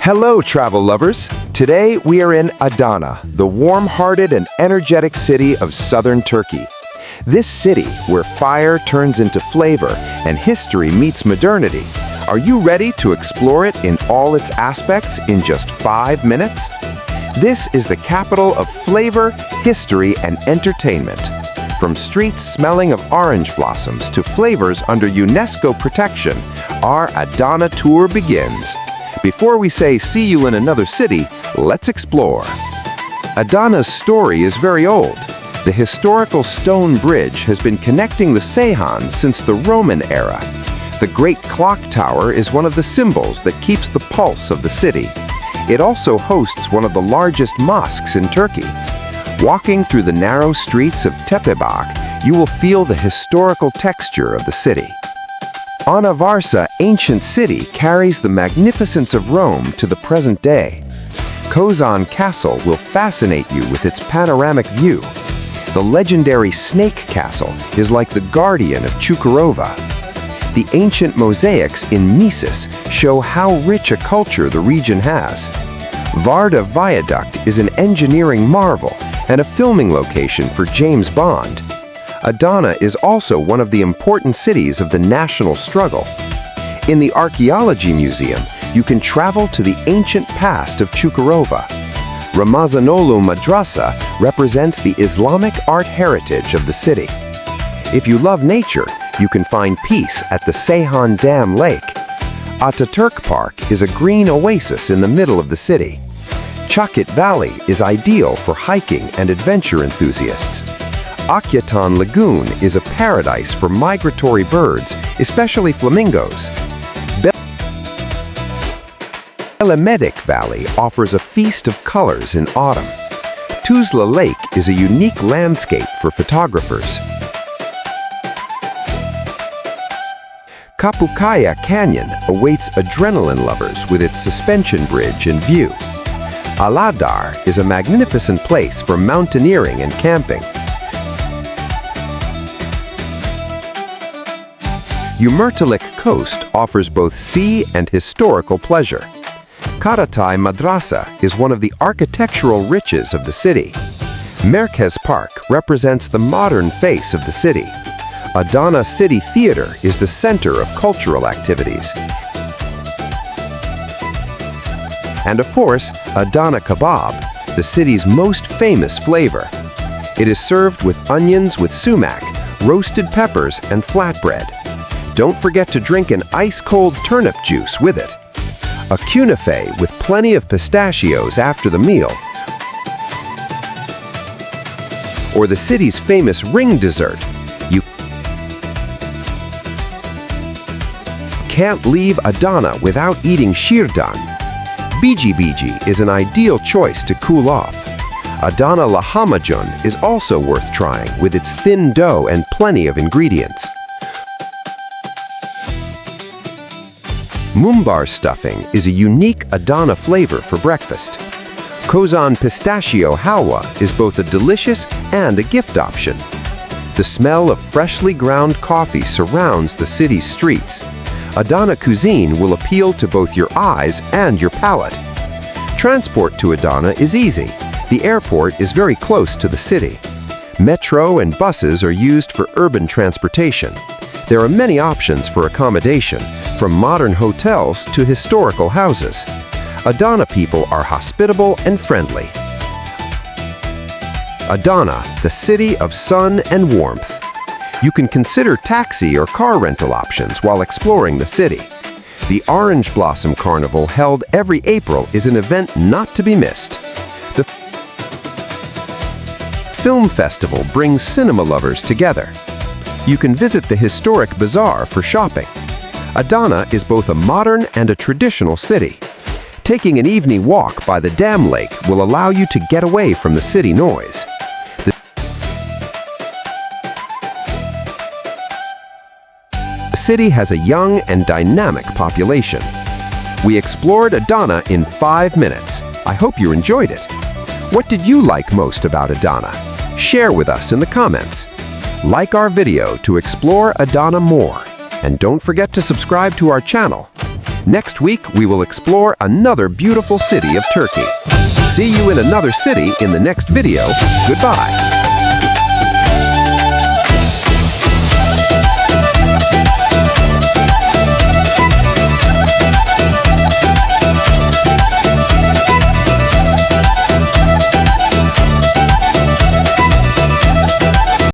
Hello, travel lovers. Today we are in Adana, the warm-hearted and energetic city of southern Turkey. This city, where fire turns into flavor and history meets modernity. Are you ready to explore it in all its aspects in just 5 minutes? This is the capital of flavor, history, and entertainment. From streets smelling of orange blossoms to flavors under UNESCO protection, our Adana tour begins. Before we say see you in another city, let's explore. Adana's story is very old. The historical stone bridge has been connecting the Seyhan since the Roman era. The Great Clock Tower is one of the symbols that keeps the pulse of the city. It also hosts one of the largest mosques in Turkey. Walking through the narrow streets of Tepebağ, you will feel the historical texture of the city. Ana Varsa, ancient city, carries the magnificence of Rome to the present day. Kozan Castle will fascinate you with its panoramic view. The legendary Snake Castle is like the guardian of Çukurova. The ancient mosaics in Mises show how rich a culture the region has. Varda Viaduct is an engineering marvel and a filming location for James Bond. Adana is also one of the important cities of the national struggle. In the Archaeology Museum, you can travel to the ancient past of Çukurova. Ramazanolu Madrasa represents the Islamic art heritage of the city. If you love nature, you can find peace at the Seyhan Dam Lake. Ataturk Park is a green oasis in the middle of the city. Çakit Valley is ideal for hiking and adventure enthusiasts. Akyatan Lagoon is a paradise for migratory birds, especially flamingos. Belemedik Valley offers a feast of colors in autumn. Tuzla Lake is a unique landscape for photographers. Kapıkaya Canyon awaits adrenaline lovers with its suspension bridge and view. Aladar is a magnificent place for mountaineering and camping. Yumurtalik Coast offers both sea and historical pleasure. Karatay Madrasa is one of the architectural riches of the city. Merkez Park represents the modern face of the city. Adana City Theater is the center of cultural activities. And of course, Adana Kebab, the city's most famous flavor. It is served with onions with sumac, roasted peppers, and flatbread. Don't forget to drink an ice-cold turnip juice with it. A künefe with plenty of pistachios after the meal. Or the city's famous ring dessert. You can't leave Adana without eating Şırdan. Biji is an ideal choice to cool off. Adana lahmacun is also worth trying with its thin dough and plenty of ingredients. Mumbar stuffing is a unique Adana flavor for breakfast. Kozan pistachio halwa is both a delicious and a gift option. The smell of freshly ground coffee surrounds the city's streets. Adana cuisine will appeal to both your eyes and your palate. Transport to Adana is easy. The airport is very close to the city. Metro and buses are used for urban transportation. There are many options for accommodation, from modern hotels to historical houses. Adana people are hospitable and friendly. Adana, the city of sun and warmth. You can consider taxi or car rental options while exploring the city. The Orange Blossom Carnival held every April is an event not to be missed. The film festival brings cinema lovers together. You can visit the historic bazaar for shopping. Adana is both a modern and a traditional city. Taking an evening walk by the dam lake will allow you to get away from the city noise. The city has a young and dynamic population. We explored Adana in 5 minutes. I hope you enjoyed it. What did you like most about Adana? Share with us in the comments. Like our video to explore Adana more. And don't forget to subscribe to our channel. Next week, we will explore another beautiful city of Turkey. See you in another city in the next video. Goodbye.